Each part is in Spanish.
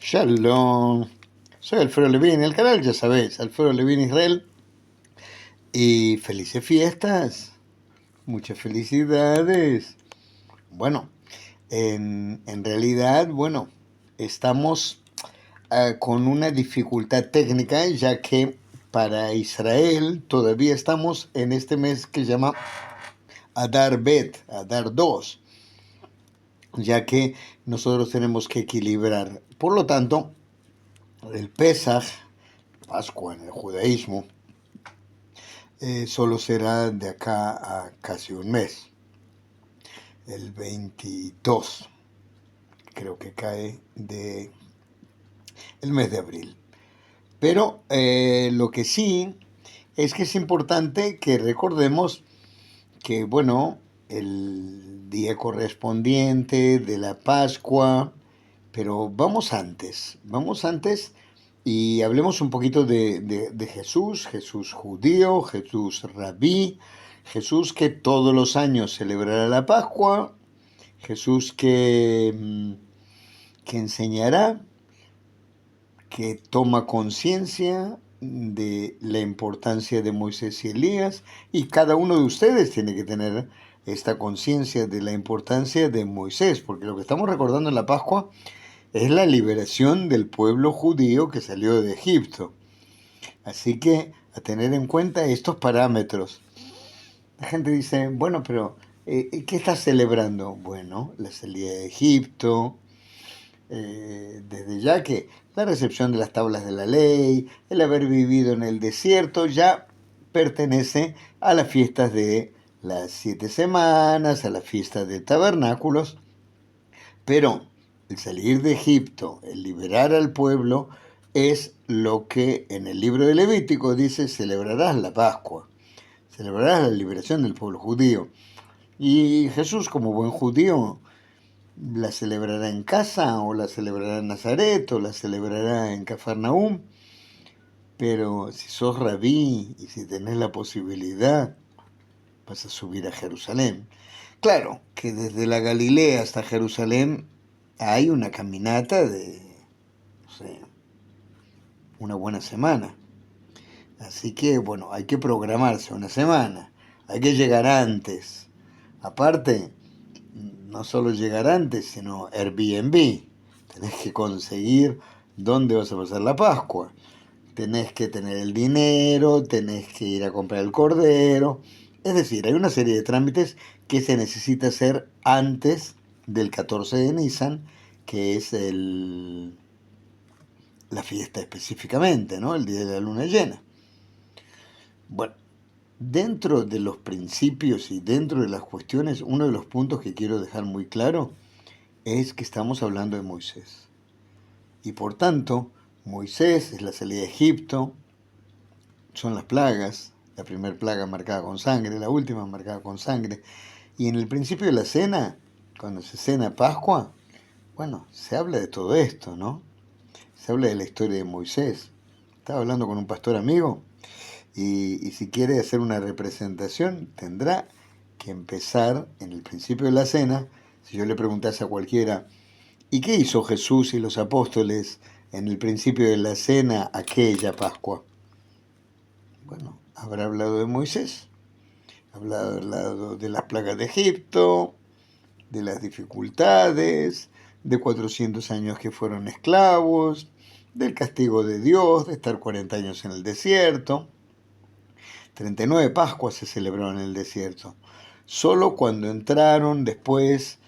Shalom. Soy Alfredo Levin, el canal ya sabéis, Alfredo Levin Israel. Y felices fiestas, muchas felicidades. Bueno, en realidad, estamos con una dificultad técnica, ya que para Israel todavía estamos en este mes que se llama Adar Bet, Adar 2, ya que nosotros tenemos que equilibrar. Por lo tanto, el Pesaj, Pascua en el judaísmo, solo será de acá a casi un mes, el 22, creo que cae de el mes de abril. Pero lo que sí es que es importante que recordemos que, bueno, el día correspondiente de la Pascua, pero vamos antes y hablemos un poquito de Jesús, Jesús judío, Jesús rabí, Jesús que todos los años celebrará la Pascua, Jesús que enseñará, que toma conciencia de la importancia de Moisés y Elías, y cada uno de ustedes tiene que tener esta conciencia de la importancia de Moisés, porque lo que estamos recordando en la Pascua es la liberación del pueblo judío que salió de Egipto. Así que a tener en cuenta estos parámetros. La gente dice, bueno, pero ¿qué estás celebrando? Bueno, la salida de Egipto, desde ya que la recepción de las tablas de la ley, el haber vivido en el desierto, ya pertenece a las fiestas de las 7 semanas, a las fiestas de tabernáculos, pero el salir de Egipto, el liberar al pueblo, es lo que en el libro de Levítico dice, celebrarás la Pascua, celebrarás la liberación del pueblo judío. Y Jesús, como buen judío, la celebrará en casa, o la celebrará en Nazaret, o la celebrará en Cafarnaúm. Pero si sos rabí y si tenés la posibilidad, vas a subir a Jerusalén. Claro que desde la Galilea hasta Jerusalén hay una caminata de, no sé, una buena semana. Así que, bueno, hay que programarse una semana. Hay que llegar antes. Aparte, no solo llegar antes, sino Airbnb. Tenés que conseguir dónde vas a pasar la Pascua. Tenés que tener el dinero, tenés que ir a comprar el cordero. Es decir, hay una serie de trámites que se necesita hacer antes del 14 de Nisan, que es la fiesta específicamente, ¿no? El día de la luna llena. Bueno, dentro de los principios y dentro de las cuestiones, uno de los puntos que quiero dejar muy claro es que estamos hablando de Moisés. Y por tanto, Moisés es la salida de Egipto, son las plagas, la primera plaga marcada con sangre, la última marcada con sangre. Y en el principio de la cena, cuando se cena Pascua, bueno, se habla de todo esto, ¿no? Se habla de la historia de Moisés. Estaba hablando con un pastor amigo y si quiere hacer una representación tendrá que empezar en el principio de la cena. Si yo le preguntase a cualquiera, ¿y qué hizo Jesús y los apóstoles en el principio de la cena aquella Pascua? Bueno, habrá hablado de Moisés, habrá hablado de las plagas de Egipto, de las dificultades, de 400 años que fueron esclavos, del castigo de Dios, de estar 40 años en el desierto. 39 Pascuas se celebraron en el desierto. Solo cuando entraron después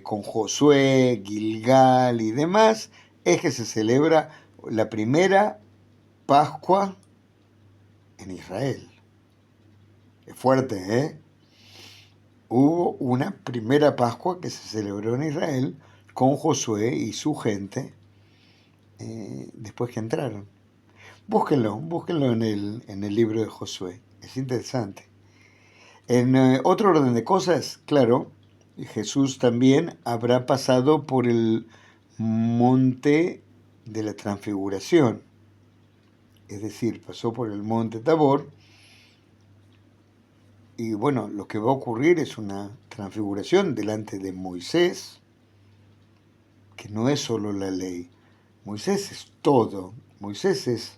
con Josué, Gilgal y demás, es que se celebra la primera Pascua en Israel. Es fuerte, ¿eh? Hubo una primera Pascua que se celebró en Israel con Josué y su gente después que entraron. Búsquenlo en el libro de Josué, es interesante. En otro orden de cosas, claro, Jesús también habrá pasado por el monte de la transfiguración, es decir, pasó por el monte Tabor, y bueno, lo que va a ocurrir es una transfiguración delante de Moisés, que no es solo la ley. Moisés es todo. Moisés es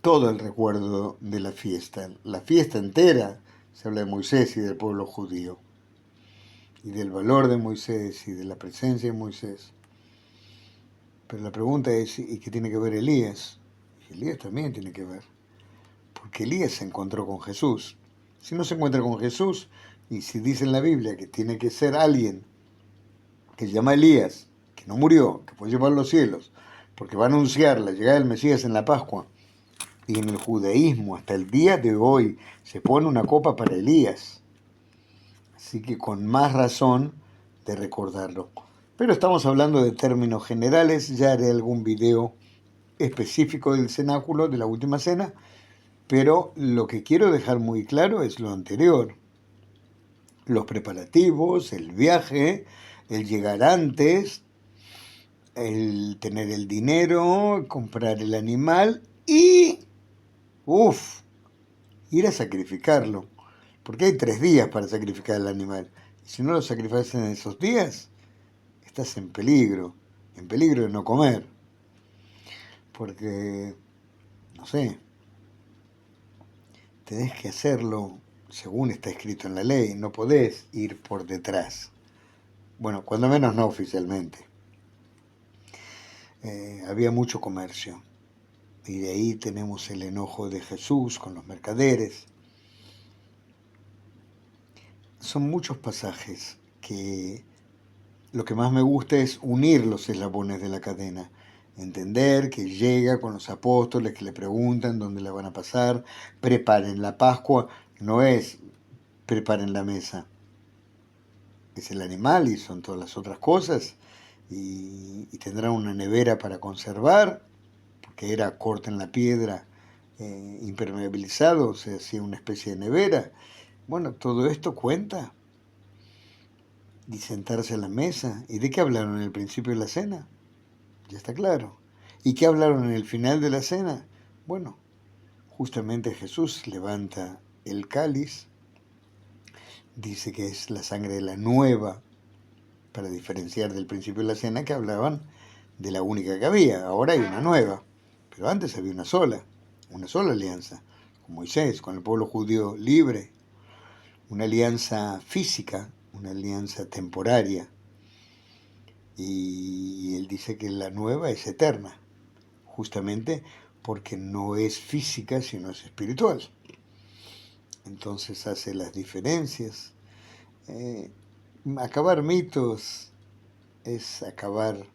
todo el recuerdo de la fiesta. La fiesta entera se habla de Moisés y del pueblo judío. Y del valor de Moisés y de la presencia de Moisés. Pero la pregunta es, ¿y qué tiene que ver Elías? Y Elías también tiene que ver. Porque Elías se encontró con Jesús. Si no se encuentra con Jesús, y si dice en la Biblia que tiene que ser alguien que se llama Elías, que no murió, que fue llevado a los cielos, porque va a anunciar la llegada del Mesías en la Pascua, y en el judaísmo hasta el día de hoy se pone una copa para Elías. Así que con más razón de recordarlo. Pero estamos hablando de términos generales, ya haré algún video específico del cenáculo de la última cena, pero lo que quiero dejar muy claro es lo anterior. Los preparativos, el viaje, el llegar antes, el tener el dinero, comprar el animal y, ir a sacrificarlo. Porque hay 3 días para sacrificar el animal. Y si no lo sacrificas en esos días, estás en peligro de no comer. Porque, no sé, tenés que hacerlo según está escrito en la ley, no podés ir por detrás. Bueno, cuando menos no oficialmente. Había mucho comercio. Y de ahí tenemos el enojo de Jesús con los mercaderes. Son muchos pasajes que lo que más me gusta es unir los eslabones de la cadena. Entender que llega con los apóstoles que le preguntan dónde la van a pasar, preparen la Pascua, no es preparen la mesa, es el animal y son todas las otras cosas, y tendrán una nevera para conservar, porque era corten la piedra, impermeabilizado, se hacía una especie de nevera. Bueno, todo esto cuenta. Y sentarse a la mesa. ¿Y de qué hablaron en el principio de la cena? Ya está claro. ¿Y qué hablaron en el final de la cena? Bueno, justamente Jesús levanta el cáliz, dice que es la sangre de la nueva, para diferenciar del principio de la cena que hablaban de la única que había. Ahora hay una nueva, pero antes había una sola alianza, con Moisés, con el pueblo judío libre, una alianza física, una alianza temporaria. Y él dice que la nueva es eterna, justamente porque no es física, sino es espiritual. Entonces hace las diferencias. Acabar mitos es acabar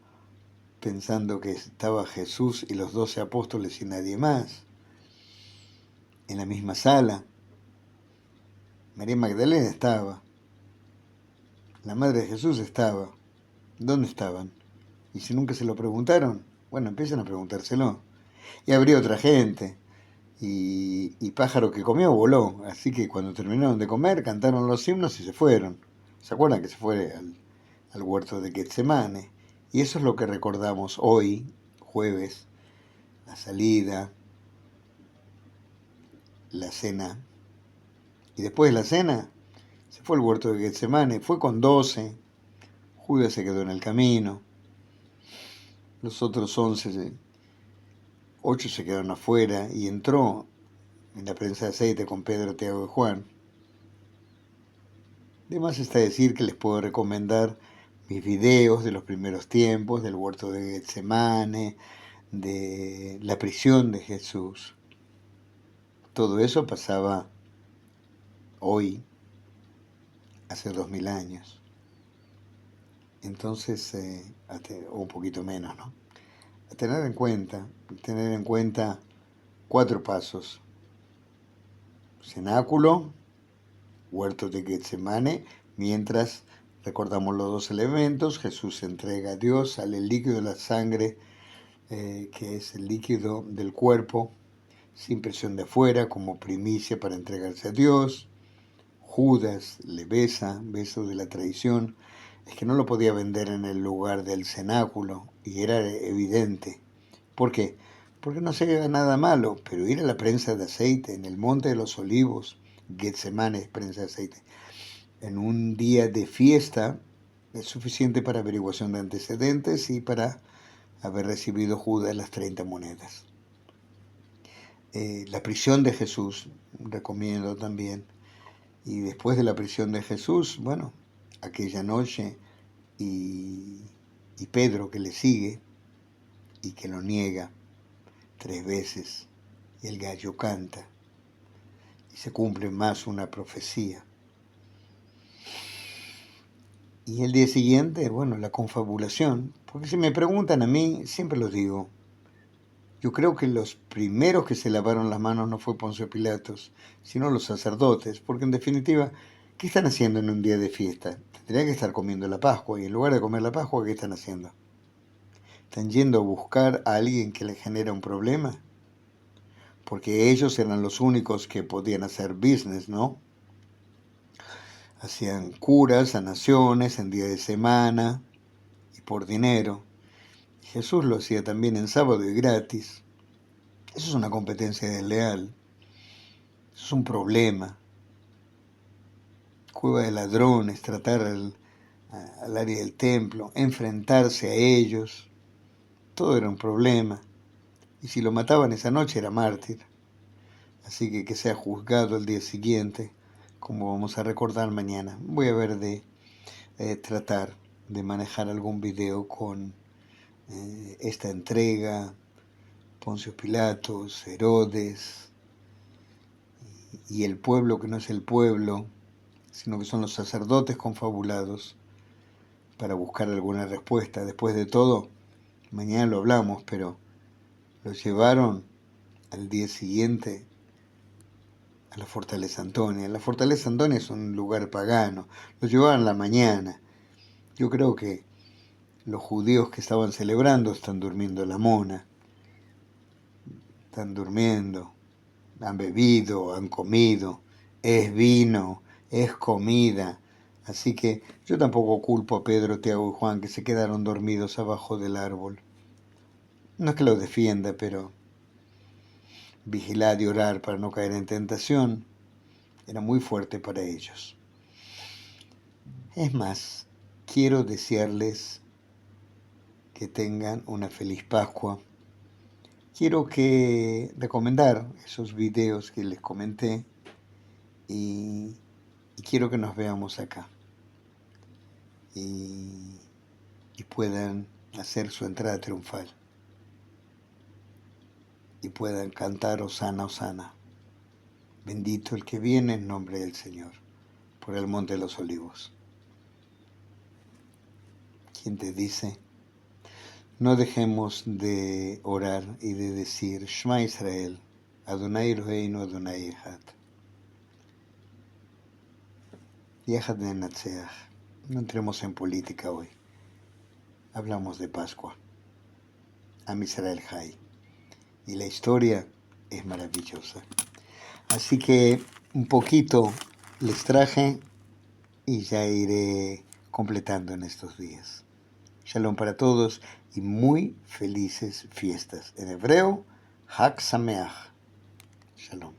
pensando que estaba Jesús y los 12 apóstoles y nadie más en la misma sala. María Magdalena estaba, la madre de Jesús estaba. ¿Dónde estaban? Y si nunca se lo preguntaron, bueno, empiezan a preguntárselo. Y habría otra gente. Y pájaro que comió voló. Así que cuando terminaron de comer, cantaron los himnos y se fueron. ¿Se acuerdan que se fue al huerto de Getsemane? Y eso es lo que recordamos hoy, jueves, la salida, la cena. Y después de la cena, se fue al huerto de Getsemane, fue con 12. Judas se quedó en el camino. Los otros 11, 8 se quedaron afuera y entró en la prensa de aceite con Pedro, Tiago y Juan. De más está decir que les puedo recomendar mis videos de los primeros tiempos, del huerto de Getsemane, de la prisión de Jesús. Todo eso pasaba hoy, hace 2000 años. Entonces, o un poquito menos, ¿no? A tener en cuenta 4 pasos. Cenáculo, huerto de Getsemane, mientras recordamos los 2 elementos, Jesús se entrega a Dios, sale el líquido de la sangre, que es el líquido del cuerpo, sin presión de afuera, como primicia para entregarse a Dios. Judas le besa, beso de la traición. Es que no lo podía vender en el lugar del cenáculo, y era evidente. ¿Por qué? Porque no se veía nada malo, pero ir a la prensa de aceite en el Monte de los Olivos, Getsemane es prensa de aceite, en un día de fiesta, es suficiente para averiguación de antecedentes y para haber recibido Judas las 30 monedas. La prisión de Jesús, recomiendo también. Y después de la prisión de Jesús, bueno, aquella noche y Pedro que le sigue y que lo niega 3 veces, y el gallo canta, y se cumple más una profecía. Y el día siguiente, bueno, la confabulación, porque si me preguntan a mí, siempre lo digo, yo creo que los primeros que se lavaron las manos no fue Poncio Pilatos, sino los sacerdotes, porque en definitiva, ¿qué están haciendo en un día de fiesta? Tendrían que estar comiendo la Pascua, y en lugar de comer la Pascua, ¿qué están haciendo? ¿Están yendo a buscar a alguien que les genera un problema? Porque ellos eran los únicos que podían hacer business, ¿no? Hacían curas, sanaciones en día de semana y por dinero. Jesús lo hacía también en sábado y gratis. Eso es una competencia desleal. Eso es un problema. Cueva de ladrones, tratar al área del templo, enfrentarse a ellos. Todo era un problema. Y si lo mataban esa noche era mártir. Así que sea juzgado el día siguiente, como vamos a recordar mañana. Voy a ver de tratar de manejar algún video con esta entrega, Poncio Pilatos, Herodes y el pueblo que no es el pueblo, sino que son los sacerdotes confabulados, para buscar alguna respuesta. Después de todo, mañana lo hablamos, pero lo llevaron al día siguiente a la Fortaleza Antonia. La Fortaleza Antonia es un lugar pagano, lo llevaron a la mañana. Yo creo que los judíos que estaban celebrando están durmiendo la mona, están durmiendo, han bebido, han comido, es vino, es comida. Así que yo tampoco culpo a Pedro, Tiago y Juan que se quedaron dormidos abajo del árbol. No es que los defienda, pero vigilar y orar para no caer en tentación era muy fuerte para ellos. Es más, quiero desearles que tengan una feliz Pascua. Quiero recomendar esos videos que les comenté y quiero que nos veamos acá y puedan hacer su entrada triunfal y puedan cantar Hosana, Hosana. Bendito el que viene en nombre del Señor, por el monte de los olivos. ¿Quién te dice? No dejemos de orar y de decir Shema Israel, Adonai Eloheinu, Adonai Echad. Yahad Nenatzeach. No entremos en política hoy. Hablamos de Pascua. Am Israel Jai. Y la historia es maravillosa. Así que un poquito les traje y ya iré completando en estos días. Shalom para todos y muy felices fiestas. En hebreo, Hag Sameach. Shalom.